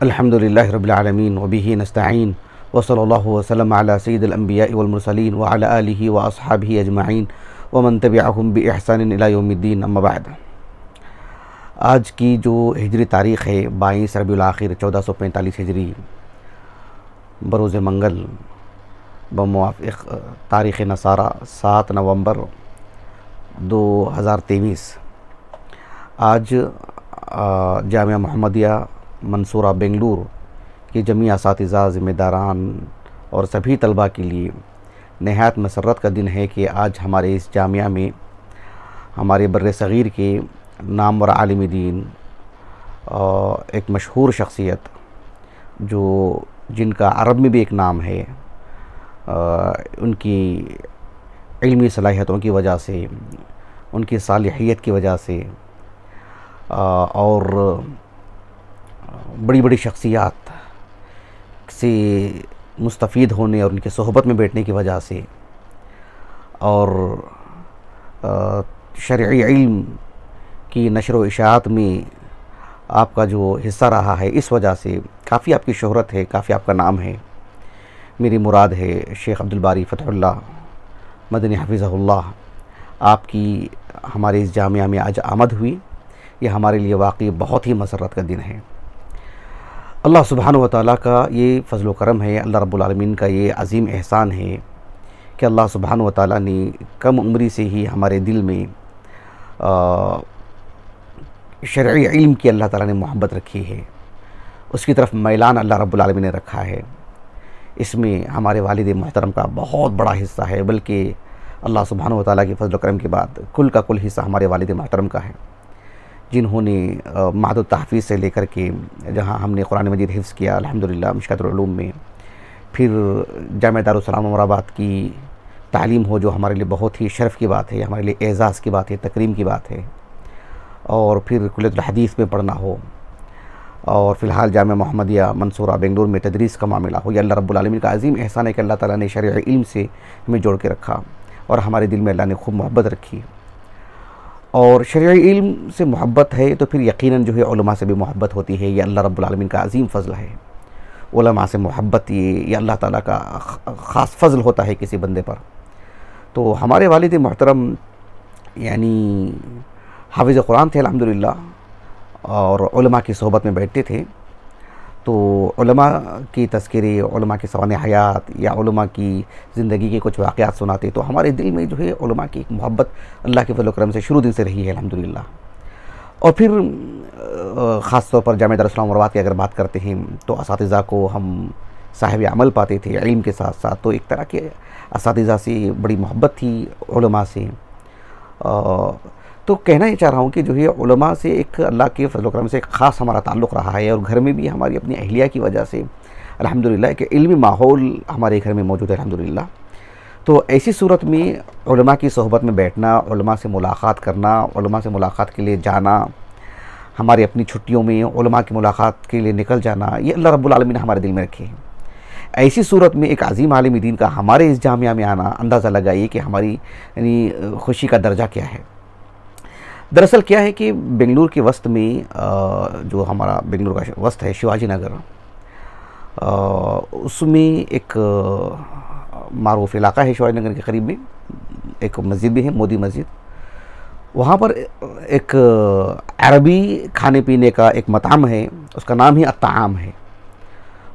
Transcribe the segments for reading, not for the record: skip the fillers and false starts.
अल्हम्दुलिल्लाहि रब्बिल आलमीन व बिही नस्तईन व सल्लल्लाहु वसल्लम अला सय्यिदिल अंबिया वल मुरसलीन व अला आलिहि व अस्हाबिहि अजमाइन व मन तबिअहुम बि इहसान इला यौमिद्दीन, अम्मा बाद। आज की जो हिजरी तारीख़ है 22 रबीउल आखिर 1445 हिजरी बरोज़ मंगल बमुवाफ़िक़ तारीख़ नसारा 7 नवंबर 2023। आज जामिया मोहम्मदिया मंसूरा बेंगलुरु के जमी असातिज़ा, ज़िम्मेदारान और सभी तलबा के लिए नहायत मसरत का दिन है कि आज हमारे इस जामिया में हमारे बर्रे सग़ीर के नामवर आलिम दीन एक मशहूर शख्सियत जिनका अरब में भी एक नाम है, उनकी इल्मी सलाहियतों की वजह से, उनकी सालिहियत की वजह से और बड़ी बड़ी शख्सियात से मुस्तफ़ीद होने और उनके सोहबत में बैठने की वजह से और शरई इल्म की नशर व इशाअत में आपका जो हिस्सा रहा है, इस वजह से काफ़ी आपकी शोहरत है, काफ़ी आपका नाम है। मेरी मुराद है शेख अब्दुल बारी फ़तहुल्लाह मदनी हफ़िज़हुल्लाह, आपकी हमारे इस जामिया में आज आमद हुई। यह हमारे लिए वाकई बहुत ही मसरत का दिन है। अल्लाह सुब्हानहु व तआला का ये फ़ज़्ल व करम है, अल्लाह रब्बुल आलमीन का ये अज़ीम एहसान है कि अल्लाह सुब्हानहु व तआला ने कम उम्री से ही हमारे दिल में शरई इल्म की अल्लाह ताला ने मोहब्बत रखी है, उसकी तरफ मैलान अल्लाह रब्बुल आलमीन ने रखा है। इसमें हमारे वालिद मोहतरम का बहुत बड़ा हिस्सा है, बल्कि अल्लाह सुब्हानहु व तआला के फ़ज़्ल व करम के बाद कुल का कुल हिस्सा हमारे वालिद मोहतरम का है, जिन्होंने महदुत तहफ़ीज़ से लेकर के जहाँ हमने कुरान मजीद हिफ्ज़ किया अल्हम्दुलिल्लाह मिशकातुल उलूम में, फिर जामिया दारुस सलाम उमराबाद की तालीम हो, जो हमारे लिए बहुत ही शर्फ़ की बात है, हमारे लिए एज़ाज़ की बात है, तकरीम की बात है, और फिर कुल्लियतुल हदीस में पढ़ना हो, और फ़िलहाल जामिया मोहम्मदिया मंसूरा बेंगलुरु में तदरीस का मामला हो। यह अल्लाह रब्बुल आलमीन का अज़ीम एहसान है कि अल्लाह ताला ने शरई इल्म से हमें जोड़ के रखा और हमारे दिल में अल्लाह ने खूब मोहब्बत रखी। और शरई इल्म से मोहब्बत है तो फिर यकीनन जो है उलमा से भी मोहब्बत होती है। यह अल्लाह रब्बुल आलमीन का अज़ीम फ़ज़ल है। उलमा से मोहब्बत ये अल्लाह ताला का ख़ास फ़ज़ल होता है किसी बंदे पर। तो हमारे वालिद मोहतरम यानी हाफ़िज़ कुरान थे अल्हम्दुलिल्लाह, और उलमा की सोहबत में बैठते थे, तो उलमा की तज़किरे, उलमा की सवाने हयात या उलमा की ज़िंदगी के कुछ वाक़यात सुनाते, तो हमारे दिल में जो है उलमा की एक मोहब्बत अल्लाह के फ़ज़्ल व करम से शुरू दिन से रही है अल्हम्दुलिल्लाह। और फिर ख़ास तौर पर जामिया दारुस सलाम उमराबाद की अगर बात करते हैं तो असातिज़ा को हम साहिब अमल पाते थे इल्म के साथ साथ, तो एक तरह के असातिज़ा से बड़ी मोहब्बत थी उलमा से। तो कहना ये चाह रहा हूँ कि जो है उलमा से एक अल्लाह के फ़ज़्ल व करम से एक ख़ास हमारा ताल्लुक़ रहा है, और घर में भी हमारी अपनी अहलिया की वजह से अल्हम्दुलिल्लाह कि इल्मी माहौल हमारे घर में मौजूद है अल्हम्दुलिल्लाह। तो ऐसी सूरत में उलमा की सोहबत में बैठना, उलमा से मुलाक़ात करना, उलमा से मुलाक़ात के लिए जाना, हमारी अपनी छुट्टियों में उलमा की मुलाक़ात के लिए निकल जाना, ये अल्लाह रब्बुल आलमीन ने हमारे दिल में रखे हैं। ऐसी सूरत में एक अज़ीम आलिम दीन का हमारे इस जामिया में आना, अंदाज़ा लगाइए कि हमारी यानी खुशी का दर्जा क्या है। दरअसल क्या है कि बेंगलुरु के वस्त में जो हमारा बेंगलुरु का वस्त है शिवाजी नगर, उसमें एक मारूफ़ इलाका है शिवाजी नगर के करीब में, एक मस्जिद भी है, मोदी मस्जिद। वहाँ पर एक अरबी खाने पीने का एक मताम है, उसका नाम ही अत्ताआम है।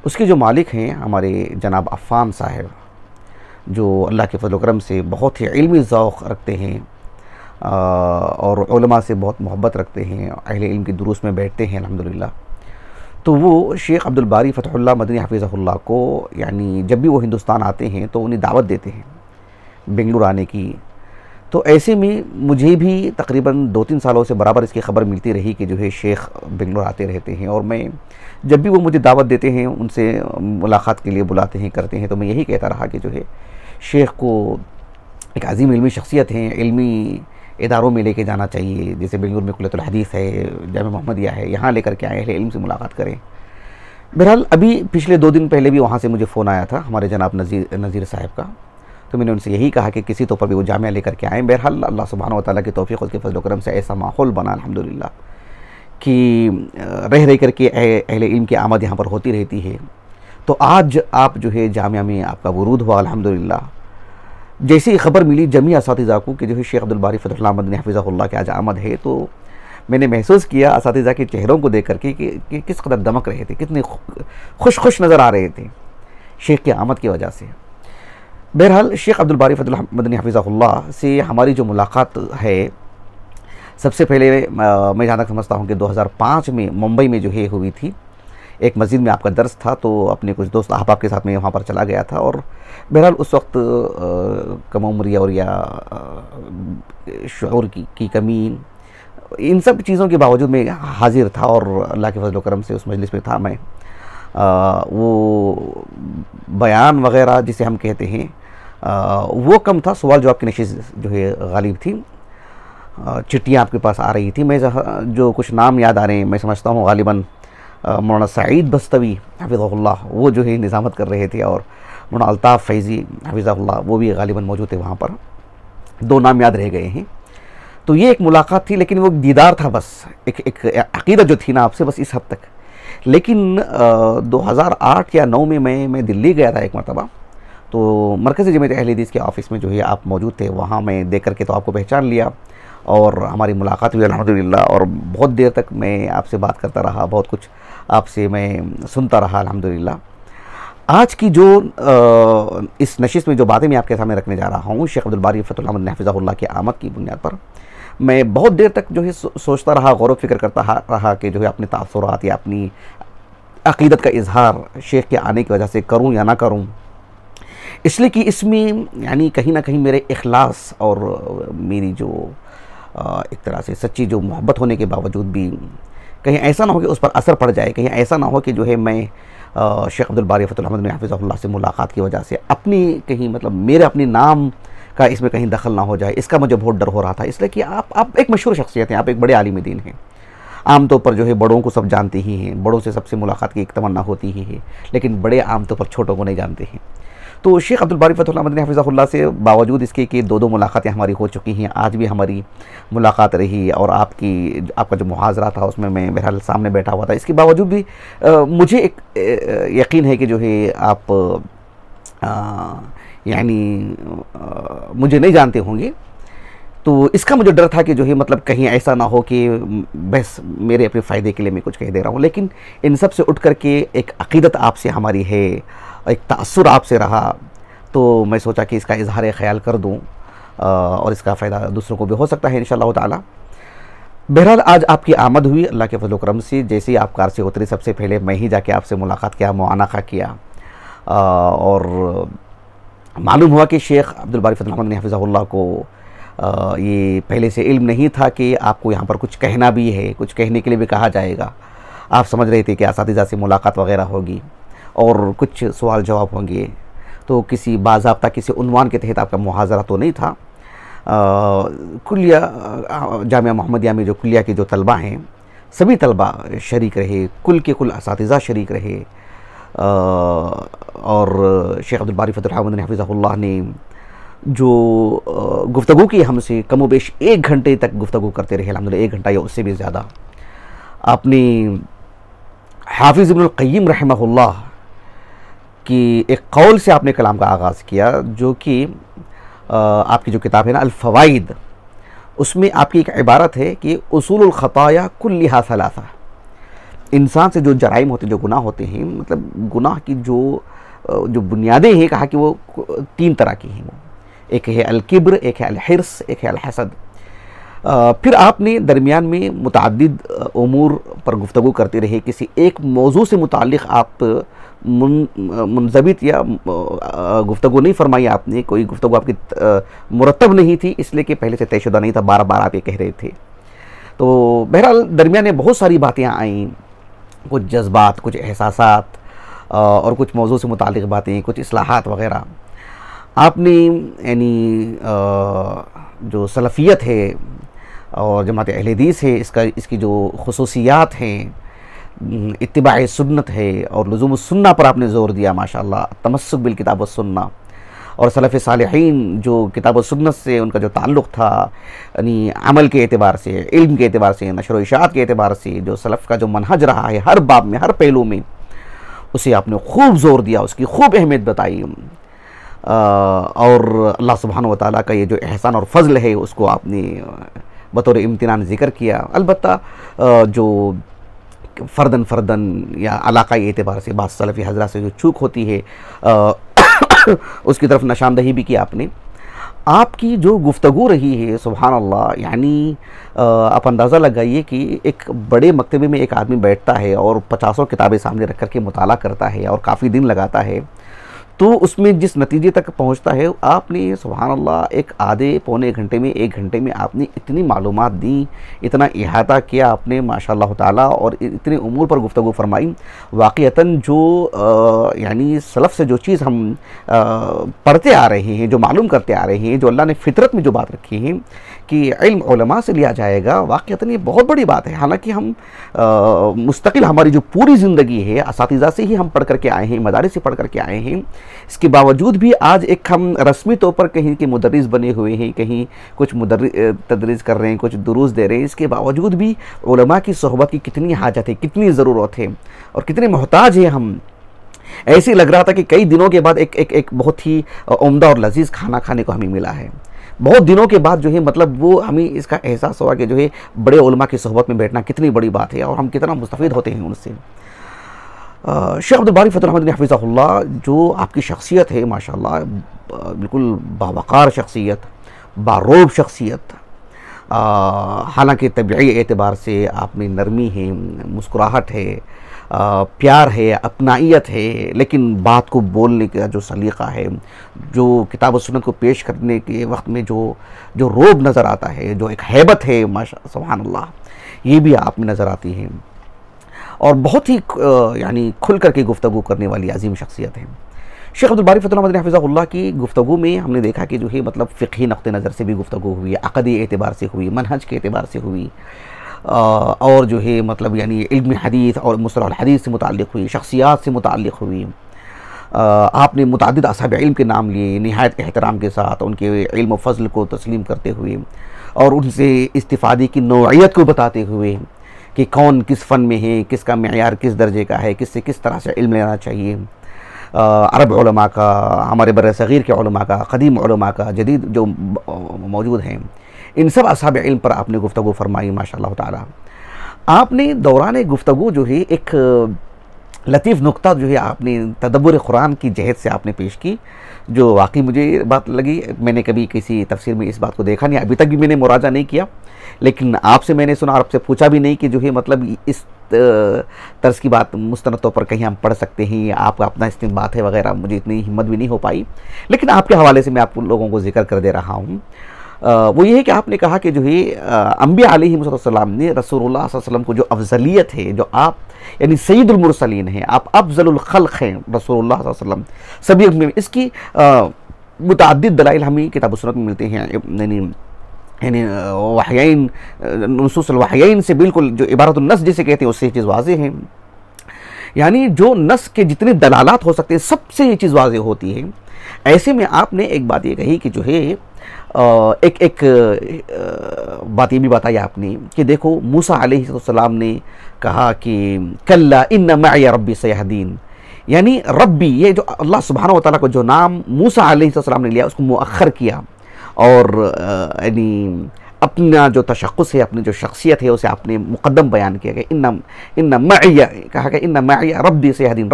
उसके जो मालिक हैं हमारे जनाब अफ़ान साहब, जो अल्लाह के फ़ज़्ल व करम से बहुत ही इल्मी ज़ौक़ रखते हैं और उलमा से बहुत मोहब्बत रखते हैं, अहले इल्म की दुरूस में बैठते हैं अल्हम्दुलिल्लाह। तो वो शेख अब्दुल बारी फ़तहुल्लाह मदनी हफ़िज़हुल्लाह को यानी जब भी वो हिंदुस्तान आते हैं तो उन्हें दावत देते हैं बेंगलुरु आने की। तो ऐसे में मुझे भी तकरीबन 2-3 सालों से बराबर इसकी ख़बर मिलती रही कि जो है शेख बेंगलुरु आते रहते हैं, और मैं जब भी वो मुझे दावत देते हैं, उनसे मुलाक़ात के लिए बुलाते हैं, करते हैं, तो मैं यही कहता रहा कि जो है शेख को एक अज़ीम इल्मी शख्सियत हैं, इल्मी इदारों में लेके जाना चाहिए। जैसे बेंगलुरु में कुल्लियतुल हदीस है, जामिया मोहम्मदिया है, यहाँ लेकर के आए, अहले इल्म से मुलाक़ात करें। बहरहाल अभी पिछले 2 दिन पहले भी वहाँ से मुझे फ़ोन आया था हमारे जनाब नज़ीर साहब का, तो मैंने उनसे यही कहा कि किसी तौर पर भी वो जामिया लेकर के आएँ। बहरहाल अल्लाह सुब्हानहु व तआला की तौफ़ीक़, उसके फ़ज़्ल व करम से ऐसा माहौल बना अल्हम्दुलिल्लाह कि रह रह करके अहले इल्म की आमद यहाँ पर होती रहती है। तो आज आप जो है जामिया में आपका वरूद हुआ अल्हम्दुलिल्लाह। जैसे ही खबर मिली जमी असातिज़ा को कि जो है शेख अब्दुल बारी फतहुल्लाह मदनी हफ़िज़हुल्लाह की आज आमद है, तो मैंने महसूस किया असातिज़ा के चेहरों को देख करके कि किस कदर दमक रहे थे, कितने खुश नज़र आ रहे थे शेख की आमद की वजह से। बहरहाल शेख अब्दुल बारी फतहुल्लाह मदनी हफ़िज़हुल्लाह से हमारी जो मुलाकात है, सबसे पहले मैं जहाँ तक समझता हूँ कि 2005 में मुंबई में जो है हुई थी। एक मस्जिद में आपका दर्स था, तो अपने कुछ दोस्त अहबाब के साथ मैं वहाँ पर चला गया था। और बहरहाल उस वक्त कम उम्र और या शऊर की कमी, इन सब चीज़ों के बावजूद मैं हाजिर था और अल्लाह के फजल करम से उस मजलिस में था मैं। वो बयान वग़ैरह जिसे हम कहते हैं वो कम था, सवाल जवाब की नशिस्त जो है गालिब थी। चिट्ठियाँ आपके पास आ रही थी। मैं जो कुछ नाम याद आ रहे हैं, मैं समझता हूँ गालिबन मौलाना सईद बस्तवी हफ़िज़हुल्लाह वो जो है निज़ामत कर रहे थे, और मौलाना अल्ताफ़ फैज़ी हफ़िज़हुल्लाह वो भी गालिबन मौजूद थे वहाँ पर। दो नाम याद रह गए हैं। तो ये एक मुलाकात थी, लेकिन वो दीदार था बस, एक अक़ीदत जो थी ना आपसे, बस इस हद तक। लेकिन 2008 या 9 में मैं दिल्ली गया था एक मरतबा। तो मरकज़ी जमीयत अहले हदीस के ऑफ़िस में जो है आप मौजूद थे, वहाँ मैं देख करके तो आपको पहचान लिया और हमारी मुलाकात हुई अल्हम्दुलिल्लाह। और बहुत देर तक मैं आपसे बात करता रहा, बहुत कुछ आपसे मैं सुनता रहा अल्हम्दुलिल्लाह। आज की जो इस नशिस्त में जो बातें मैं आपके सामने रखने जा रहा हूँ, शेख अब्दुल बारी फतहुल्लाह मदनी हफ़िज़हुल्लाह की आमद की बुनियाद पर मैं बहुत देर तक जो है सोचता रहा, गौर व फिक्र करता रहा कि जो है अपने तासुरात या अपनी अक़ीदत का इजहार शेख के आने की वजह से करूँ या ना करूँ। इसलिए कि इसमें यानी कहीं ना कहीं मेरे इखलास और मेरी जो एक तरह से सच्ची जो मोहब्बत होने के बावजूद भी कहीं ऐसा ना हो कि उस पर असर पड़ जाए, कहीं ऐसा ना हो कि जो है मैं शेख अब्दुल बारी फतहुल्लाह मदनी हफ़िज़हुल्लाह से मुलाकात की वजह से अपनी कहीं मतलब मेरे अपने नाम का इसमें कहीं दखल ना हो जाए, इसका मुझे बहुत डर हो रहा था। इसलिए कि आप एक मशहूर शख्सियत हैं, आप एक बड़े आलिम दीन हैं। आमतौर पर जो है बड़ों को सब जानते ही हैं, बड़ों से सबसे मुलाकात की एक तमन्ना होती ही है, लेकिन बड़े आमतौर पर छोटों को नहीं जानते हैं। तो शेख अब्दुल बारी फतहुल्लाह मदनी हफ़िज़हुल्लाह से बावजूद इसके कि दो मुलाकातें हमारी हो चुकी हैं, आज भी हमारी मुलाकात रही और आपका जो मुहाज़रा था उसमें मैं बहरहाल सामने बैठा हुआ था। इसके बावजूद भी मुझे एक यकीन है कि जो है आप यानी मुझे नहीं जानते होंगे। तो इसका मुझे डर था कि जो है मतलब कहीं ऐसा ना हो कि बस मेरे अपने फ़ायदे के लिए मैं कुछ कह दे रहा हूँ। लेकिन इन सब से उठ कर के एक अक़ीदत आपसे हमारी है, एक तासुर आपसे रहा, तो मैं सोचा कि इसका इजहार ख़याल कर दूँ और इसका फ़ायदा दूसरों को भी हो सकता है इंशाअल्लाह ताला। बहरहाल आज आपकी आमद हुई अल्लाह के फज़ल व करम से। जैसे ही आप कार से उतरे, सबसे पहले मैं ही जाके आपसे मुलाकात किया, मुआनक़ा किया और मालूम हुआ कि शेख अब्दुल बारी फतहुल्लाह मदनी हफ़िज़हुल्लाह को ये पहले से इल्म नहीं था कि आपको यहाँ पर कुछ कहना भी है, कुछ कहने के लिए भी कहा जाएगा। आप समझ रहे थे कि असातिज़ा से मुलाकात वग़ैरह होगी और कुछ सवाल जवाब होंगे, तो किसी बाज़ाब्ता किसी उन्वान के तहत आपका मुहाज़रा तो नहीं था। कुलिया जामिया मोहम्मदिया में जो कुलिया के जो तलबा हैं, सभी तलबा शरीक रहे, कुल के कुल असातिज़ा शरीक रहे। और शेख अब्दुल बारी फतहुल्लाह मदनी हफ़िज़हुल्लाह ने जो गुफ्तगू की हमसे, कमोबेश 1 घंटे तक गुफ्तगू करते रहे अल्हम्दुलिल्लाह, 1 घंटा या उससे भी ज़्यादा। आपने हाफिज़ इब्नुल क़य्यिम रहमहुल्लाह की एक कौल से आपने कलाम का आगाज़ किया, जो कि आपकी जो किताब है ना अल-फ़वाइद, उसमें आपकी एक इबारत है कि उसूलुल ख़ताया कुल्लिहा सलासा। इंसान से जो जराइम होते, जो गुनाह होते हैं, मतलब गुनाह की जो बुनियादें हैं, कहा कि वो 3 तरह की हैं। एक है अल-किब्र, एक है अल-हिर्स, एक है अल-हसद। फिर आपने दरमियान में मुतअद्दिद उमूर पर गुफ्तगू करते रहे, किसी एक मौजू से मुताल्लिक़ आप मुनज़बित या गुफ्तगू नहीं फरमाई आपने, कोई गुफ्तगू आपकी मुरतब नहीं थी, इसलिए कि पहले से तयशुदा नहीं था, बार बार आप ये कह रहे थे। तो बहरहाल दरमियान में बहुत सारी बातें आईं, कुछ जज्बात, कुछ एहसासात और कुछ मौजू से मुताल्लिक़ बातें, कुछ इस्लाहात वग़ैरह। आपने यानी जो सलफ़ियत है और जमात अहले हदीस है, इसकी जो खुसूसियात हैं, इत्तिबाए सुन्नत है और लुज़ूम सुन्ना पर आपने ज़ोर दिया माशाअल्लाह, तमस्सुक बिल किताब व सुन्ना। और सलफ़ सालिहीन जो किताब व सुन्नत से उनका जो ताल्लुक़ था, यानी अमल के एतबार से, इल्म के एतबार से, नशर व इशाअत के एतबार से, जो सलफ़ का जो मनहज रहा है हर बाब में, हर पहलू में, उसे आपने खूब ज़ोर दिया, उसकी खूब अहमियत बताई। और अल्लाह सुब्हानहू व तआला का ये जो एहसान और फ़ज़ल है उसको आपने बतौर इम्तिनान ज़िक्र किया। अलबत्ता जो फ़र्दन फ़र्दन या इलाक़ाई एतबार से बात सलफ़ी हज़रा से जो चूक होती है उसकी तरफ निशानदही भी की आपने। आपकी जो गुफ्तगू रही है सुभान अल्लाह, यानी आप अंदाज़ा लगाइए कि एक बड़े मकतबे में एक आदमी बैठता है और 50 किताबें सामने रख कर के मुताला करता है और काफ़ी दिन लगाता है, तो उसमें जिस नतीजे तक पहुंचता है, आपने सुभान अल्लाह एक आधे पौने घंटे में, 1 घंटे में आपने इतनी मालूमात दी, इतना इहाता किया आपने माशाअल्लाह ताला, और इतने उमूर पर गुफ्तगू फरमाई। वाक़ियतन जो यानी सलफ़ से जो चीज़ हम पढ़ते आ रहे हैं, जो मालूम करते आ रहे हैं, जो अल्लाह ने फ़ितरत में जो बात रखी है कि इल्म उलमा से लिया जाएगा, वाक़ियतन ये बहुत बड़ी बात है। हालांकि हम मुस्तकिल हमारी जो पूरी ज़िंदगी है असातिज़ा से ही हम पढ़ करके आए हैं, मदारिस से पढ़ करके आए हैं, इसके बावजूद भी आज एक हम रस्मी तौर पर कहीं के मुदर्रिस बने हुए हैं, कहीं कुछ तदरीस कर रहे हैं, कुछ दुरूस दे रहे हैं, इसके बावजूद भी उलमा की सोहबत की कितनी हाजत है, कितनी ज़रूरत है और कितने मोहताज हैं हम। ऐसे लग रहा था कि कई दिनों के बाद एक बहुत ही उम्दा और लजीज़ खाना खाने को हमें मिला है। बहुत दिनों के बाद जो है मतलब वो हमें इसका एहसास हुआ कि जो है बड़े उलमा की सोहबत में बैठना कितनी बड़ी बात है और हम कितना मुस्तफ़ीद होते हैं उनसे। शेख अब्दुल बारी फ़तहुल अहमद हफ़िज़हुल्लाह, जो आपकी शख्सियत है माशाअल्लाह, बिल्कुल बावक़ार शख्सियत, बारोब शख्सियत। हालांकि तबीई एतबार से आप में नरमी है, मुस्कुराहट है, प्यार है, अपनाइयत है, लेकिन बात को बोलने का जो सलीक़ा है, जो किताब और सुन्नत को पेश करने के वक्त में जो रोब नज़र आता है, जो एक हैबत है माशा सुभान अल्लाह, ये भी आप में नज़र आती है। और बहुत ही यानी खुल करके गुफ्तगू करने वाली अजीम शख्सियत है। शेख अब्दुल बारी फ़तहुल अहमद हफ़िज़हुल्लाह की गुफ्तगू में हमने देखा कि जो है मतलब फ़िक़ही नक़्ते नज़र से भी गुफ्तगू हुई, अक़दी एतबार से हुई, मनहज के एतबार से हुई, और जो है मतलब यानी इल्म हदीस और मुस्तलह हदीस से मुताल्लिक़ हुई, शख्सियात से मुताल्लिक़ हुई। आपने मुतअद्दिद असहाब इल्म के नाम लिए निहायत एहतराम के साथ, उनके इल्म व फ़ज़ल को तस्लीम करते हुए और उनसे इस्तिफ़ादे की नौइयत को बताते हुए कि कौन किस फ़न में है, किसका मेयार किस दर्जे का है, किससे किस तरह से इल्म लेना चाहिए। अरब उलमा का, हमारे बर्र-ए-सग़ीर के उलमा का, क़दीम उलमा का, जदीद जो मौजूद हैं, इन सब असहाब इल्म पर आपने गुफ्तगू फरमाई माशाअल्लाह ताला। आपने दौरान गुफ्तगू जो है एक लतीफ़ नुक्ता जो है आपने तदब्बुर कुरान की जहत से आपने पेश की, जो वाकई मुझे बात लगी। मैंने कभी किसी तफसीर में इस बात को देखा नहीं, अभी तक भी मैंने मुराजा नहीं किया, लेकिन आपसे मैंने सुना और आपसे पूछा भी नहीं कि जो है मतलब इस तर्ज की बात मुस्तनद तौर पर कहीं हम पढ़ सकते हैं, आपका अपना इस्तिंबात है वगैरह, मुझे इतनी हिम्मत भी नहीं हो पाई, लेकिन आपके हवाले से मैं आप लोगों को जिक्र कर दे रहा हूँ। वो ये है कि आपने कहा कि जो है अम्बिया अलैहिमुस्सलाम ने रसूलुल्लाह सल्लल्लाहु अलैहि वसल्लम को जो अफजलियत है, जो आप यानी सैयदुल मुरसलीन हैं, आप अफजलुल खल्क़ हैं रसूलुल्लाह सल्लल्लाहु अलैहि वसल्लम सभी में, इसकी मुतअद्दिद दलाइल हमें किताब सुन्नत में मिलते हैं। यानी वहयैन, नुसूस वहयैन से बिल्कुल जो इबारतुन नस जिसे कहते हैं उससे ये चीज़ वाज़ेह है। यानी जो नस के जितने दलालात हो सकते हैं सबसे ये चीज़ वाज़ेह होती है। ऐसे में आपने एक बात ये कही कि जो है एक बात ये भी बताई आपने कि देखो मूसा अलैहिस्सलाम ने कहा कि कल्ला इन्ना मअया रब्बी सयहदीन, यानी रब्बी, ये जो अल्लाह सुब्हानहु व तआला को जो नाम मूसा अलैहिस्सलाम ने लिया उसको मुअख्खर किया और यानी अपना जो तशख़्ख़ुस है, अपनी जो शख्सियत है उसे आपने मुक़द्दम बयान किया कि इन्ना मअया, कहा कि इन्ना मअया रब्बी सयहदीन,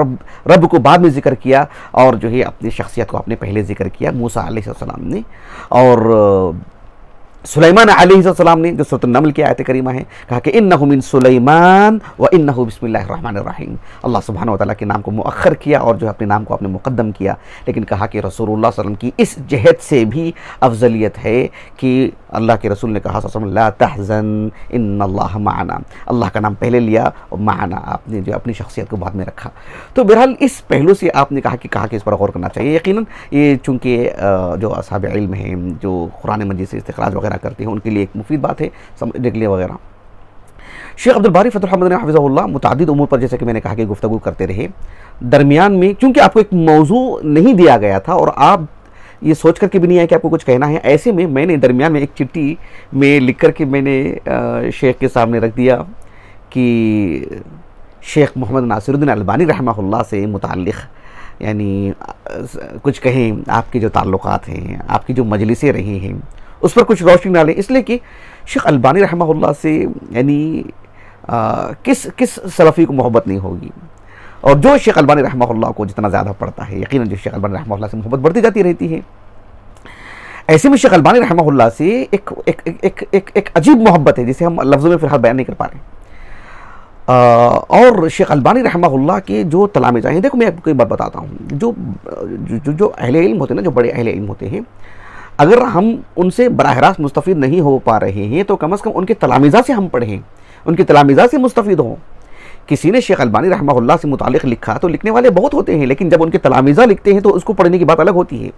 रब को बाद में ज़िक्र किया और जो है अपनी शख्सियत को आपने पहले ज़िक्र किया मूसा अलैहिस्सलाम ने। और सुलेमान अलैहिस्सलाम ने जो सूरह नमल की आयत करीमा है कहा कि इन्नहु मिन सुलेमान व इन्नहु बिस्मिल्लाहिर रहमानिर रहीम, अल्लाह सुब्हानहु व तआला के नाम को मुअख्खर किया और जो अपने नाम को आपने मुक़द्दम किया, लेकिन कहा कि रसूलुल्लाह सल्लल्लाहु अलैहि वसल्लम की इस जहत से भी अफजलियत है कि अल्लाह के रसूल ने कहा सल्लल्लाहु अलैहि वसल्लम ला तहज़न इन्नल्लाह मअना, अल्लाह का नाम पहले लिया और मअना आपने जो अपनी शख्सियत को बाद में रखा। तो बहरहाल इस पहलू से आपने कहा कि इस पर गौर करना चाहिए। यकीनन ये चूँकि जो असहाब इल्म हैं, जो कुरान मजीद से इस्तिखराज वगैरह करते हैं, उनके लिए एक मुफीद बात है समझने के लिए वगैरह। शेख अब्दुल बारी फ़तहुल अहमद हफ़िज़हुल्लाह मुतअद्दिद उमूर पर जैसे कि मैंने कहा कि गुफ्तगू करते रहे। दरमियान में चूँकि आपको एक मौजू नहीं दिया गया था और आप ये सोच करके भी नहीं आया कि आपको कुछ कहना है। ऐसे में मैंने दरमियान में एक चिट्ठी में लिख कर के मैंने शेख के सामने रख दिया कि शेख मोहम्मद नासिरुद्दीन अलबानी रहमहुल्लाह से मुताल्लिक़ यानी कुछ कहें, आपके जो ताल्लुक़ात हैं, आपकी जो मजलिसें रही हैं उस पर कुछ रोशनी डालें। इसलिए कि शेख अलबानी रहमहुल्लाह से यानी किस सलफ़ी को मोहब्बत नहीं होगी। और जो शेख अलबानी रहमहुल्लाह को जितना ज़्यादा पढ़ता है, यकीनन जो शेख अलबानी रहमहुल्लाह से मोहब्बत बढ़ती जाती रहती है। ऐसे में शेख अलबानी रहमहुल्लाह से एक अजीब मोहब्बत है जिसे हम लफ्ज़ों में फ़िलहाल बयान नहीं कर पा रहे। और शेख अलबानी रहमहुल्लाह के जो तलामिज़ा हैं, देखो मैं आपको एक बात बताता हूँ, जो अहले इल्म होते हैं ना, जो बड़े अहले इल्म होते हैं, अगर हम उनसे बराह रास्त मुस्तफ़ीद नहीं हो पा रहे हैं तो कम से कम उनके तलामिज़ा से हम पढ़ें, उनके तलामिज़ा से मुस्तफ़ीद हों। किसी ने शेख अलबानी रहमहुल्लाह से मुतालिक लिखा तो लिखने वाले बहुत होते हैं, लेकिन जब उनके तलामिज़ा लिखते हैं तो उसको पढ़ने की बात अलग होती है।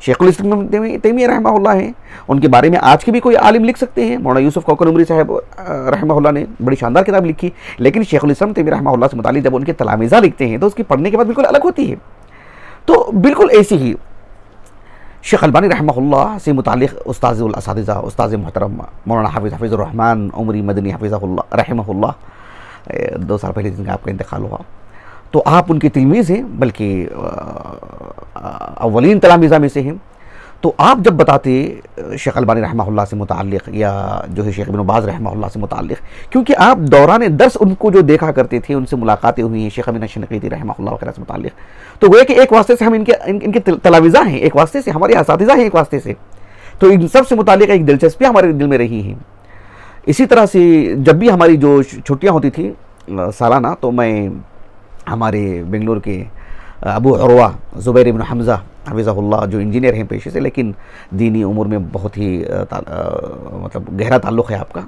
शेखुल इस्लाम तैमिया रहमहुल्लाह हैं, उनके बारे में आज के भी कोई आलिम लिख सकते हैं। मौलाना यूसुफ कौकन उमरी साहब रहमहुल्लाह ने बड़ी शानदार किताब लिखी, लेकिन शेखुल इस्लाम तैमिया रहमहुल्लाह से मुतालिक जब उनके तलामिज़ा लिखते हैं तो उसकी पढ़ने के बाद बिल्कुल अलग होती है। तो बिल्कुल ऐसी ही शेख अलबानी रहमहुल्लाह से मुतालिक उस्ताज़ुल असातिज़ा उस्ताज़ मोहतरम मौलाना हाफिज़ुर रहमान उमरी मदनी हफ़िज़हुल्लाह रहमहुल्लाह 2 साल पहले जिनका आपका इंतकाल हुआ, तो आप उनके तिलमीज़ हैं, बल्कि अव्वलीन तलामिज़ा में से हैं। तो आप जब बताते शेख अलबानी रहमहुल्लाह से मुताल्लिक़ या जो है शेख इब्न बाज़ रहमहुल्लाह से मुताल्लिक़, क्योंकि आप दौरान दर्स उनको जो देखा करते थे, उनसे मुलाकातें हुई हैं शेख अमीन शनक़ीती रहमहुल्लाह वगैरह से मुताल्लिक़, तो वो कि एक वास्ते से हम इनके तलामिज़ा हैं, एक वास्ते से हमारे असातिज़ा हैं, एक वास्ते से, तो इन सब से मुताल्लिक़ एक दिलचस्पी हमारे दिल में रही हैं। इसी तरह से जब भी हमारी जो छुट्टियाँ होती थी सालाना, तो मैं हमारे बेंगलुरु के अबू उरवा ज़ुबैर इब्न हमज़ा हफ़िज़हुल्लाह, जो इंजीनियर हैं पेशे से, लेकिन दीनी उमूर में बहुत ही मतलब गहरा ताल्लुक़ है आपका,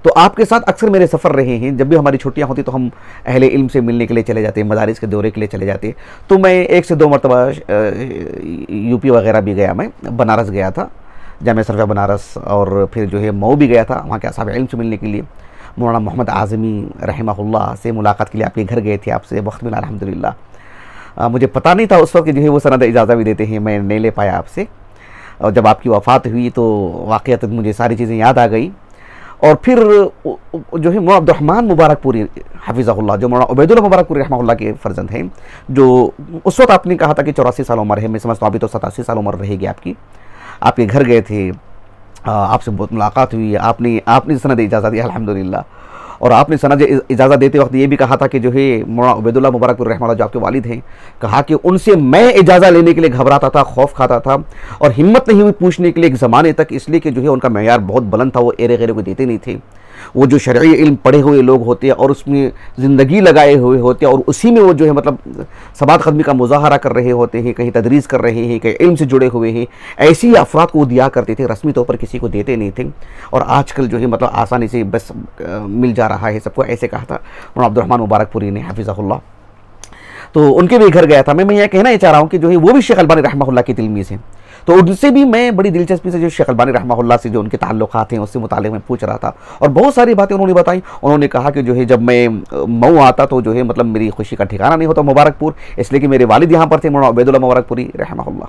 तो आपके साथ अक्सर मेरे सफ़र रहे हैं। जब भी हमारी छुट्टियां होती तो हम अहले इल्म से मिलने के लिए चले जाते, मदारिस के दौरे के लिए चले जाते। तो मैं 1 से 2 मरतबा यूपी वगैरह भी गया, मैं बनारस गया था, जामिया सरफा बनारस, और फिर जो है मऊ भी गया था वहाँ के असहाब इल्म से मिलने के लिए। मौलाना मोहम्मद आज़मी रहमहुल्लाह से मुलाकात के लिए आपके घर गए थे, आपसे वक्त मिला अल्हम्दुलिल्लाह। मुझे पता नहीं था उस वक्त जो है वो सनद इजाज़ा भी देते हैं, मैं नहीं ले पाया आपसे। और जब आपकी वफ़ात हुई तो वाक़ईतन मुझे सारी चीज़ें याद आ गई। और फिर जो है मौलाना अब्दुर्रहमान मुबारकपुरी हफ़िज़हुल्लाह, जो मौलाना उबैदुल्लाह मुबारकपुरी रहमहुल्लाह के फ़र्जंद हैं, जो उस वक्त आपने कहा था कि 84 साल उम्र है, मैं समझता हूँ अभी तो 87 साल उम्र रहेगी आपकी। आपके घर गए थे, आपसे बहुत मुलाकात हुई, आपने सनद इजाज़त दी अल्हम्दुलिल्लाह। और आपने सनद इजाज़त देते वक्त ये भी कहा था कि जो है मौलाना उबैदुल्लाह मुबारकपुरी रहमहुल्लाह जो आपके वालिद हैं, कहा कि उनसे मैं इजाज़त लेने के लिए घबराता था, खौफ खाता था और हिम्मत नहीं हुई पूछने के लिए एक ज़माने तक, इसलिए कि जो है उनका मेयार बहुत बुलंद था, वो एरे गैरे को देते नहीं थे। वो जो शरई इल्म पढ़े हुए लोग होते हैं और उसमें ज़िंदगी लगाए हुए होते हैं और उसी में वो जो है मतलब सबात ख़दमी का मुज़ाहरा कर रहे होते हैं, कहीं तदरीस कर रहे हैं, कहीं इल्म से जुड़े हुए हैं, ऐसी अफराद को वो दिया करते थे, रस्मी तौर पर किसी को देते नहीं थे। और आजकल जो है मतलब आसानी से बस मिल जा रहा है सबको, ऐसे कहा था मौलाना अब्दुर्रहमान मुबारकपुरी ने हफ़िज़हुल्लाह। तो उनके भी घर गया था। मैं यह कहना ही चाह रहा हूँ कि जो है वो भी शेख अलबानी रहमहुल्लाह के तिलमीज़ हैं, तो उनसे भी मैं बड़ी दिलचस्पी से जो शेख अलबानी रहमहुल्लाह से जो उनके ताल्लुकात हैं उससे मुताल्लिक़ मैं पूछ रहा था और बहुत सारी बातें उन्होंने बताई। उन्होंने कहा कि जो है जब मैं मऊ आता तो जो है मतलब मेरी खुशी का ठिकाना नहीं होता मुबारकपुर, इसलिए कि मेरे वालिद यहाँ पर थे मौलाना उबैदुल्लाह मुबारकपुरी रहमहुल्लाह।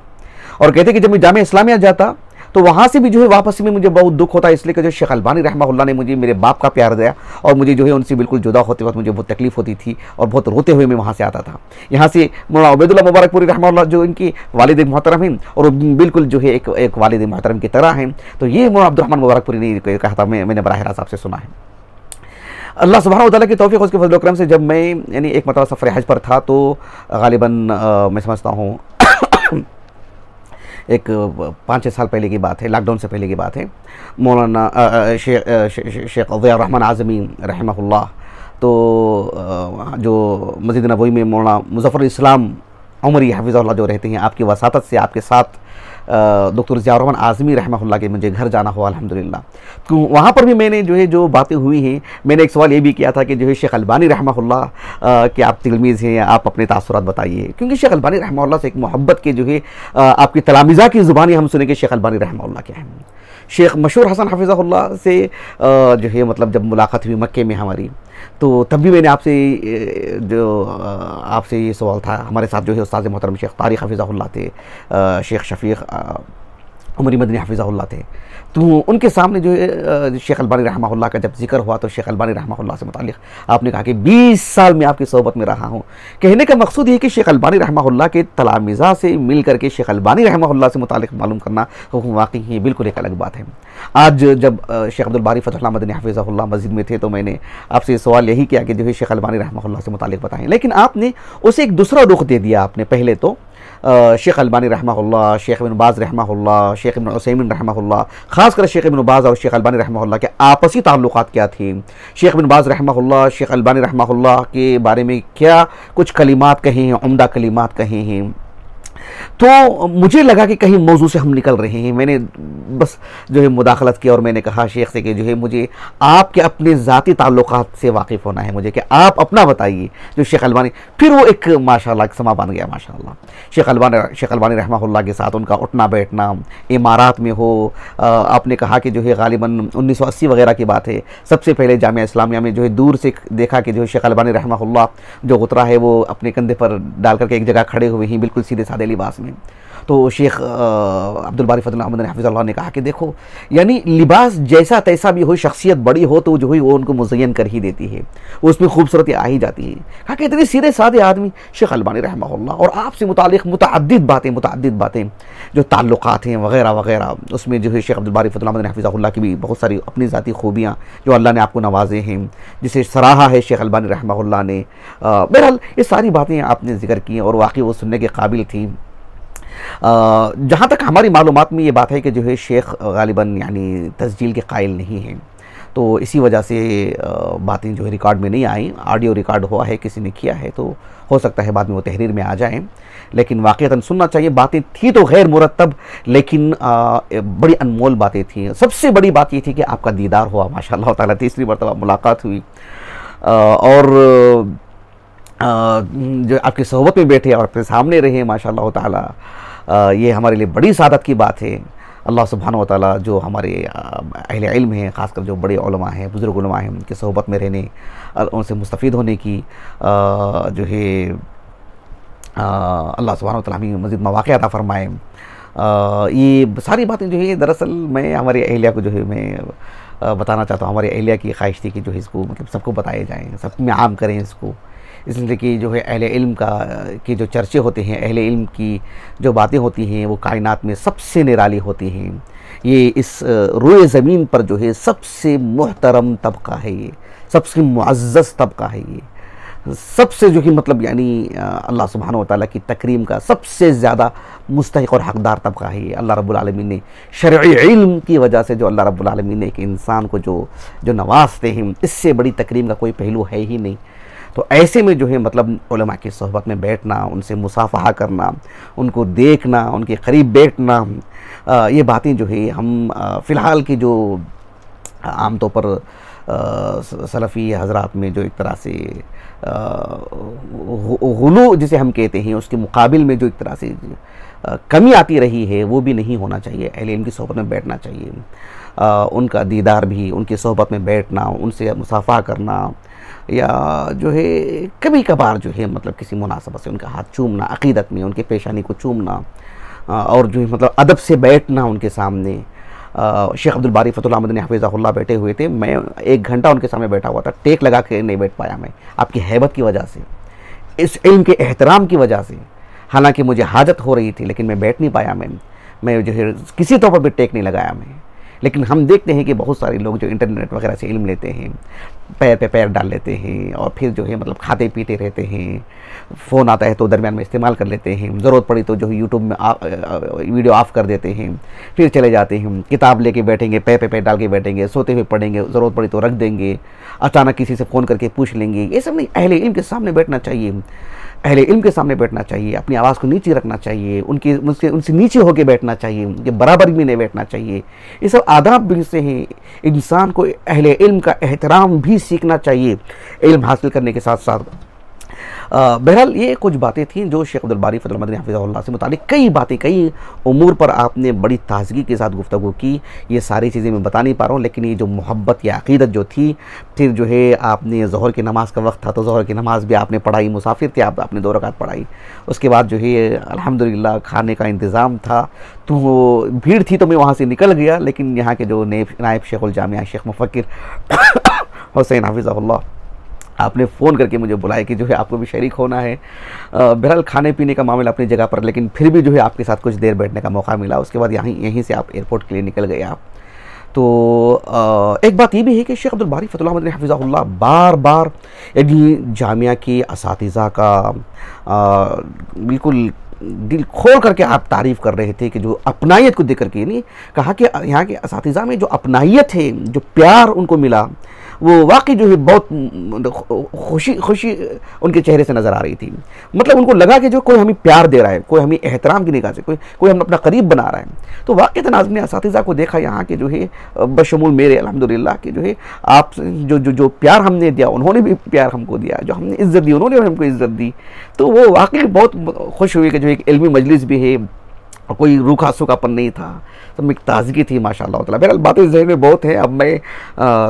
और कहते कि जब मैं जामिया इस्लामिया जाता तो वहाँ से भी जो है वापसी में मुझे बहुत दुख होता, इसलिए कि जो शेख अलबानी रहमहुल्लाह ने मुझे मेरे बाप का प्यार दिया और मुझे जो है उनसे बिल्कुल जुदा होते वक्त मुझे बहुत तकलीफ़ होती थी और बहुत रोते हुए मैं वहाँ से आता था। यहाँ से मौलाना उबैदुल्लाह मुबारकपुरी रहमहुल्लाह जो इनकी वालिद मोहतरम हैं और बिल्कुल जो है एक वालिद मोहतरम की तरह हैं। तो ये मौलाना अब्दुर्रहमान मुबारकपुरी ने कहा था, मैंने बराह रास्त आपसे सुना है। अल्लाह सुब्हानहू व तआला की तौफ़ीक़ उसके फज़ल व करम से जब मैं यानी एक मरतबा सफ़र हज पर था तो ग़ालिबन मैं समझता हूँ एक 5-6 साल पहले की बात है, लॉकडाउन से पहले की बात है। मौलाना शेख ज़ियाउर रहमान आज़मी रहमहुल्लाह तो जो मस्जिद नबवी में मौलाना मुज़फ़्फ़र इस्लाम उमरी हफ़िज़हुल्लाह जो रहते हैं, आपकी वसातत से आपके साथ डॉक्टर ज़ियाउर रहमान आज़मी रहमहुल्लाह के मुझे घर जाना हुआ अल्हम्दुलिल्लाह। तो वहाँ पर भी मैंने जो है जो बातें हुई हैं, मैंने एक सवाल ये भी किया था कि जो है शेख अलबानी रहमहुल्लाह कि आप तिलमीज़ हैं, आप अपने तासुरात बताइए, क्योंकि शेख अलबानी रहमहुल्लाह से एक मोहब्बत के जो है आपकी तलामिज़ा की ज़ुबानी हम सुने कि शेख अलबानी रहमहुल्लाह क्या है। शेख मशहूर हसन हफिज़हुल्लाह से जो है मतलब जब मुलाकात हुई मक्के में हमारी, तो तब भी मैंने आपसे आपसे ये सवाल था। हमारे साथ जो है उस्ताद मोहतरम शेख तारिक हफिज़हुल्लाह थे, शेख शफीक उमरी मदनी हफिज़हुल्लाह थे। तो उनके सामने जो है शेख अलबानी रहमहुल्लाह का जब जिक्र हुआ तो शेख अलबानी रहमहुल्लाह से मुतालिक आपने कहा कि 20 साल में आपकी सोहबत में रहा हूँ। कहने का मकसूद ये कि शेख अलबानी रहमहुल्लाह के तलामिज़ा से मिल करके शेख अलबानी रहमहुल्लाह से मुतालिक मालूम करना वाकई ही बिल्कुल एक अलग बात है। आज जब शेख अब्दुल बारी फतहुल्लाह मदनी हफिज़हुल्लाह मस्जिद में थे तो मैंने आपसे सवाल यही किया कि जो है शेख अलबानी रहमहुल्लाह से मुतालिक बताएँ, लेकिन आपने उसे एक दूसरा रुख दे दिया। आपने पहले तो शेख अलबानी रहमहुल्लाह, शेख इब्न बाज़ रहमहुल्लाह, शेख इब्न उसैमीन रहमहुल्लाह, ख़ासकर शेख इब्न बाज़ और शेख अलबानी रहमहुल्लाह के आपसी ताल्लुक़ात क्या थे, शेख इब्न बाज़ रहमहुल्लाह शेख अलबानी रहमहुल्लाह के बारे में क्या कुछ कलिमात कहे हैं, उम्दा कलिमात कहे हैं। तो मुझे लगा कि कहीं मौजू से हम निकल रहे हैं। मैंने बस जो है मुदाखलत किया और मैंने कहा शेख से कि जो है मुझे आपके अपने ज़ाती ताल्लुकात से वाकिफ़ होना है, मुझे कि आप अपना बताइए जो शेख अलबानी। फिर वो एक माशाल्लाह एक समा बन गया माशाल्लाह। शेख अलबानी रहमहुल्लाह के साथ उनका उठना बैठना इमारात में हो। आपने कहा कि जो है गालिबन 1980 वगैरह की बात है, सबसे पहले जामिया इस्लामिया में जो है दूर से देखा कि जो है शेख अलबानी रहमहुल्लाह जो गुतरा है वो अपने कंधे पर डाल करके एक जगह खड़े हुए हैं बिल्कुल सीधे साधे लिबास में। तो शेख अब्दुल बारी फतहुल्लाह मदनी हफिज़हुल्लाह ने कहा कि देखो यानी लिबास जैसा तैसा भी हो, शख्सियत बड़ी हो तो जो है वो उनको मुज़य्यन कर ही देती है, उसमें खूबसूरती आ ही जाती है। कहा कि इतने सीधे साधे आदमी शेख अलबानी रहमहुल्लाह और आपसे मुतालिक मुतअद्दिद बातें जो ताल्लुकात हैं वगैरह वगैरह, उसमें जो है शेख अब्दुल बारी फतहुल्लाह मदनी हफिज़हुल्लाह की भी बहुत सारी अपनी ज़ाती खूबियाँ जो अल्लाह ने आपको नवाजे हैं, जिसे सराहा है शेख अलबानी रहमहुल्लाह ने। बहरहाल ये सारी बातें आपने जिक्र की और वाकई वो सुनने के काबिल थी। जहाँ तक हमारी मालूमात में ये बात है कि जो है शेख गालिबन यानी तस्जील के कायल नहीं हैं, तो इसी वजह से बातें जो है रिकॉर्ड में नहीं आई। ऑडियो रिकॉर्ड हुआ है, किसी ने किया है, तो हो सकता है बाद में वो तहरीर में आ जाएं, लेकिन वाक़ईतन सुनना चाहिए। बातें थी तो गैर मुरतब, लेकिन बड़ी अनमोल बातें थी। सबसे बड़ी बात ये थी कि आपका दीदार हुआ माशाअल्लाह ताला, तीसरी मरतबा मुलाकात हुई और जो आपकी सोहबत में बैठे और अपने सामने रहे माशाअल्लाह ताला, ये हमारे लिए बड़ी सादत की बात है। अल्लाह सुब्हानहू व तआला जो हमारे अहले इल्म हैं, ख़ासकर जो बड़े उलमा हैं, बुज़ुर्ग उलमा हैं, उनकी सोहबत में रहने, उनसे मुस्तफ़ीद होने की जो है अल्लाह सुब्हानहू व तआला हमें मज़ीद मौक़े अता फ़रमाए। ये सारी बातें जो है दरअसल मैं हमारी अहलिया को जो है मैं बताना चाहता हूँ। हमारी अहलिया की ख्वाहिश थी कि जो है इसको मतलब सबको बताए जाएँ, सब में आम करें इसको, इसलिए कि जो है अहले इल्म की जो चर्चे होते हैं, अहले इल्म की जो बातें होती हैं वो कायनात में सबसे निराली होती हैं। ये इस रोए ज़मीन पर जो है सबसे मुहतरम तबका है, ये सबसे मुअज़्ज़ज़ तबका है, ये सबसे जो है मतलब यानी अल्लाह सुब्हानहू व तआला की तकरीम का सबसे ज़्यादा मुस्तहिक़ और हक़दार तबका है ये। अल्लाह रब्बुल आलमीन ने शरई इल्म की वजह से जो अल्लाह रब्बुल आलमीन ने एक इंसान को जो नवाजते हैं, इससे बड़ी तकरीम का कोई पहलू है ही नहीं। तो ऐसे में जो है मतलब उलमा की सोहबत में बैठना, उनसे मुसाफ़हा करना, उनको देखना, उनके करीब बैठना, ये बातें जो है हम फ़िलहाल की जो आम तौर पर सलफ़ी हज़रात में जो एक तरह से गुलू जिसे हम कहते हैं, उसके मुकाबिल में जो एक तरह से कमी आती रही है, वो भी नहीं होना चाहिए। अहले इल्म की सोहबत में बैठना चाहिए, उनका दीदार भी, उनकी सोहबत में बैठना, उनसे मुसाफ़हा करना, या जो है कभी कभार जो है मतलब किसी मुनासबत से उनका हाथ चूमना, अक़ीदत में उनके पेशानी को चूमना, और जो है मतलब अदब से बैठना उनके सामने। शेख अब्दुल बारी फतहुल्लाह मदनी हफिज़हुल्लाह बैठे हुए थे, मैं 1 घंटा उनके सामने बैठा हुआ था, टेक लगा के नहीं बैठ पाया मैं, आपकी हैबत की वजह से, इस इल्म के एहतराम की वजह से। हालांकि मुझे हाजत हो रही थी लेकिन मैं बैठ नहीं पाया, मैं जो है किसी तौर पर भी टेक नहीं लगाया मैं। लेकिन हम देखते हैं कि बहुत सारे लोग जो इंटरनेट वगैरह से इल्म लेते हैं, पैर पे पैर डाल लेते हैं और फिर जो है मतलब खाते पीते रहते हैं, फ़ोन आता है तो दरमियान में इस्तेमाल कर लेते हैं, ज़रूरत पड़ी तो जो है यूट्यूब में वीडियो ऑफ़ कर देते हैं, फिर चले जाते हैं, किताब लेके बैठेंगे, पैर पे पैर डाल के बैठेंगे, सोते हुए पढ़ेंगे, ज़रूरत पड़ी तो रख देंगे, अचानक किसी से फ़ोन करके पूछ लेंगे। ये सब नहीं, अहले इल्म के सामने बैठना चाहिए, अहले इल्म के सामने बैठना चाहिए, अपनी आवाज़ को नीचे रखना चाहिए, उनसे नीचे होकर बैठना चाहिए, उनके बराबर भी नहीं बैठना चाहिए। ये सब आदाब भी से हैं। इंसान को अहले इल्म का एहतराम भी सीखना चाहिए। इल्म हासिल करने के साथ साथ बहरहाल ये कुछ बातें थीं जो शेख अब्दुल बारी फजल मदनी हफ़िज़हुल्लाह से मुतालिक कई बातें, कई उमूर पर आपने बड़ी ताज़गी के साथ गुफ्तगू की। ये सारी चीज़ें मैं बता नहीं पा रहा हूँ, लेकिन ये जो मोहब्बत या अक़ीदत जो थी, फिर जो है आपने ज़ोहर की नमाज़ का वक्त था तो ज़ोहर की नमाज़ भी आपने पढ़ाई, मुसाफिर थे आप, आपने 2 रकात पढ़ाई। उसके बाद जो है अल्हम्दुलिल्लाह खाने का इंतज़ाम था, तो भीड़ थी तो मैं वहाँ से निकल गया, लेकिन यहाँ के जो नायब शेखुल जामिया शेख मुफ़क्किर हुसैन हफ़िज़हुल्लाह, आपने फ़ोन करके मुझे बुलाया कि जो है आपको भी शरीक होना है। बहरहाल खाने पीने का मामला अपनी जगह पर, लेकिन फिर भी जो है आपके साथ कुछ देर बैठने का मौका मिला। उसके बाद यहीं से आप एयरपोर्ट के लिए निकल गए आप। तो एक बात ये भी है कि शेख अब्दुल बारी फतहुल्लाह मदनी हफ़िज़हुल्लाह बार बार जामिया की असातिज़ा का बिल्कुल दिल खोल करके आप तारीफ़ कर रहे थे कि जो अपनायत को देख करके, नहीं कहा कि यहाँ के असातिज़ा में जो अपनायत है, जो प्यार उनको मिला, वो वाकई जो है बहुत खुशी उनके चेहरे से नज़र आ रही थी। मतलब उनको लगा कि जो कोई हमें प्यार दे रहा है, कोई हमें एहतराम की निगाह से कोई हम अपना करीब बना रहा है। तो वाकई नाज़रीन ने असातिज़ा को देखा यहाँ के जो है बशमूल मेरे अल्हम्दुलिल्लाह के जो है आप जो प्यार हमने दिया, उन्होंने भी प्यार हमको दिया, जो हमने इज़्ज़त दी उन्होंने भी हमको इज़्ज़त दी। तो वो वाकई बहुत खुश हुए कि जो एक इल्मी मजलिस भी है, कोई रूखा सूखापन नहीं था, तो एक ताज़गी थी माशाअल्लाह ताला। बहरहाल बातें ज़हन में बहुत हैं, अब मैं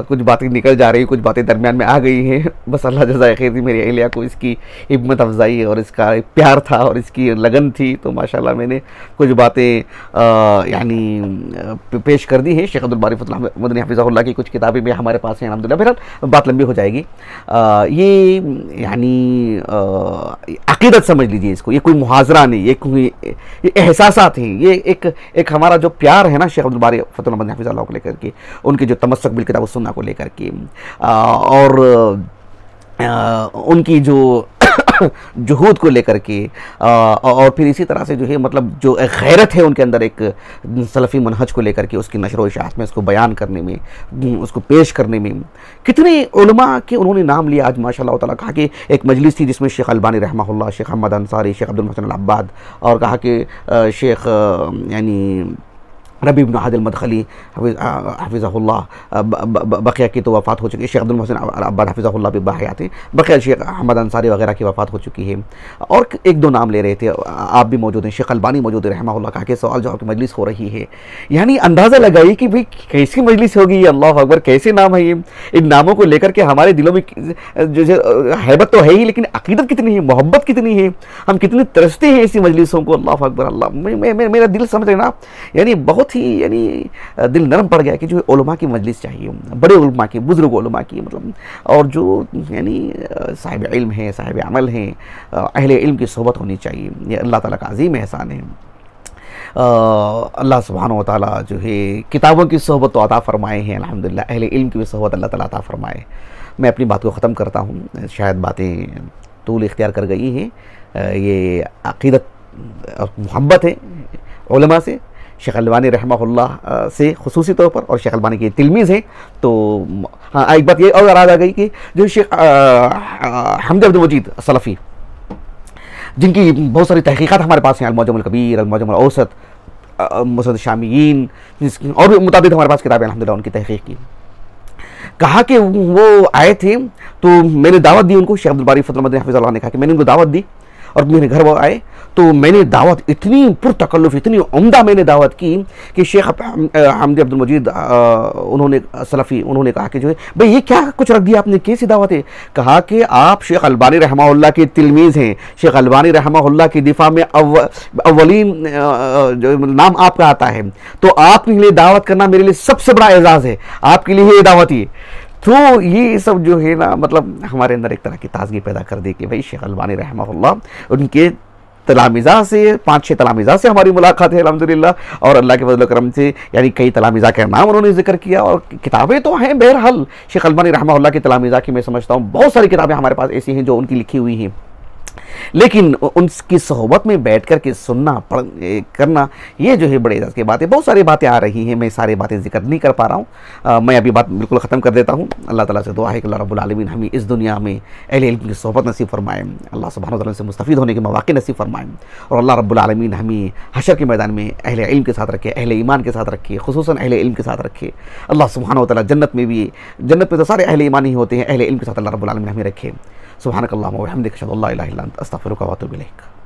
कुछ बातें निकल जा रही, कुछ बातें दरमियान में आ गई हैं। बस अल्लाह जज़ाए खैर दी मेरी अहलिया को इसकी हिम्मत अफजाई और इसका प्यार था और इसकी लगन थी, तो माशाअल्लाह मैंने कुछ बातें यानी पेश कर दी हैं। शेख अब्दुल बारी फतहुल्लाह मदनी हफ़िज़हुल्लाह की कुछ किताबें भी हमारे पास हैं अल्हम्दुलिल्लाह। बहरहाल बात लंबी हो जाएगी। ये यानी अक़ीदत समझ लीजिए इसको, ये कोई मुहाज़रा नहीं, ये एहसासात हैं, ये एक हमारा जो प्यार है ना शेख अब्दुल बारी फतहुल्लाह मदनी हफ़िज़हुल्लाह को लेकर के, उनके जो तमस्सुक बिल किताब व सुन्नह को लेकर के, और उनकी जो जुहूद को लेकर के, और फिर इसी तरह से जो है मतलब जो गैरत है उनके अंदर एक सलफ़ी मनहज को लेकर के, उसकी नशर व इशाअत में, उसको बयान करने में, उसको पेश करने में कितने उलमा के उन्होंने नाम लिया आज माशाअल्लाह ताला। कहा कि एक मजलिस थी जिसमें शेख अलबानी रहमहुल्लाह, शेख अहमद अंसारी, शेख अब्दुल मोहसिन अल अब्बाद, और कहा कि शेख यानी रबी इब्न हादिल मदखली हफ़िज़हुल्लाह, बक़िया की तो वफ़ात हो चुकी है, शेख अब्दुल मोहसिन अल अब्बाद हफ़िज़हुल्लाह भी बाहयात हैं, बक़िया शेख अहमद अंसारी वगैरह की वफ़ात हो चुकी है, और एक दो नाम ले रहे थे, आप भी मौजूद हैं, शेख अलबानी मौजूद है रहमहुल्लाह। कहा कि सवाल जवाब की मजलिस हो रही है, यानी अंदाज़ा लगाइए कि भाई कैसी मजलिस होगी, अल्लाह अकबर, कैसे नाम है ये। इन नामों को लेकर के हमारे दिलों में जो हैबत तो है ही, लेकिन अक़ीदत कितनी है, मोहब्बत कितनी है, हम कितने तरसते हैं ऐसी मजलिसों को। अल्लाह अकबर, अल्लाह मेरा दिल समझ रहे ना, यानी बहुत ही यानी दिल नरम पड़ गया कि जो उलमा की मजलिस चाहिए, बड़े उलमा की, बुजुर्ग उलमा की, मतलब, और जो यानी साहिब इल्म है, साहिब अमल हैं, अहले इल्म की सोहबत होनी चाहिए। ये अल्लाह ताला का अज़ीम एहसान है। अल्लाह सुब्हानहू व तआला जो है किताबों की सोहबत तो अता फरमाए हैं अल्हम्दुलिल्लाह, अहले इल्म की भी सोहबत अल्लाह ताला अता फरमाए। मैं अपनी बात को ख़त्म करता हूँ, शायद बातें तूल इख्तियार कर गई हैं। ये अक़ीदत और मोहब्बत है उलमा से, शेख अलबानी रहमहुल्लाह से ख़ुसूसी तौर पर, और शेख अलबानी के तिलमीज़ हैं। तो हाँ, एक बात ये और याद आ गई कि जो शेख हमद अब्दुल मजीद सलफ़ी, जिनकी बहुत सारी तहक़ीक़ात हमारे पास हैं, अल-मुअज्जमुल कबीर, अल-मुअज्जमुल औसत, मुसनद शामियीन, और भी मुताबिद हमारे पास किताबें अल्हम्दुलिल्लाह उनकी तहक़ीक़ की। कहा कि वो आए थे तो मैंने दावत दी उनको, शेख अब्दुल बारी फतहुल्लाह मदनी हफ़िज़हुल्लाह ने कहा कि मैंने उनको दावत दी, और मेरे घर वो आए तो मैंने दावत इतनी पुरतकल्लुफ़, इतनी उम्दा मैंने दावत की कि शेख हमद अब्दुल मजीद उन्होंने सलफ़ी, उन्होंने कहा कि जो है भाई ये क्या कुछ रख दिया आपने, कैसी दावत है। कहा कि आप शेख अलबानी रहमहुल्लाह के तिलमीज़ हैं, शेख अलबानी रहमहुल्लाह की दिफा में अव्वलीन जो नाम आपका आता है, तो आपके लिए दावत करना मेरे लिए सबसे बड़ा एजाज़ है, आपके लिए ये दावत ही। तो ये सब जो है ना, मतलब हमारे अंदर एक तरह की ताज़गी पैदा कर दी कि भाई शेख अलबानी रहमहुल्लाह, उनके तलामिज़ा से 5-6 तलामिज़ा से हमारी मुलाकात है अल्हम्दुलिल्लाह, और अल्लाह के फज़ल करम से यानी कई तलामिज़ा का नाम उन्होंने जिक्र किया, और किताबें तो हैं। बहरहाल शेख अलबानी रहमहुल्लाह की तलामिज़ा की मैं समझता हूँ बहुत सारी किताबें हमारे पास ऐसी हैं जो उनकी लिखी हुई हैं। लेकिन उनकी सोहबत में बैठ कर के सुनना करना, ये जो है बड़े इज़्ज़त की बात है। बहुत सारी बातें आ रही हैं, मैं सारी बातें जिक्र नहीं कर पा रहा हूँ। मैं अभी बात बिल्कुल ख़त्म कर देता हूँ। अल्लाह ताला से दुआ है कि अल्लाह रब्बुल आलमीन हमें इस दुनिया में अहले इल्म की सोहबत नसीब फरमाएँ, अल्लाह सुब्हानहू व तआला से मुस्तफ़ीद होने के मौक़े नसीब फरमाएँ, और अल्लाह रब्बुल आलमीन हमें हशर के मैदान में अहले इल्म के साथ रखे, अहले ईमान के साथ रखे, खुसूसन अहले इल्म के साथ रखे। अल्लाह सुब्हानहू व तआला जन्नत में भी, जन्नत में तो सारे अहले ईमान ही होते हैं, अहले इल्म के साथ अल्लाह रब्बुल आलमीन हमें रखे। सुब्हानकल्लाहुम्मा व बिहम्दिक, अशहदु अल्ला इलाहा इल्ला अंत, अस्तगफिरुका व अतूबु इलैक।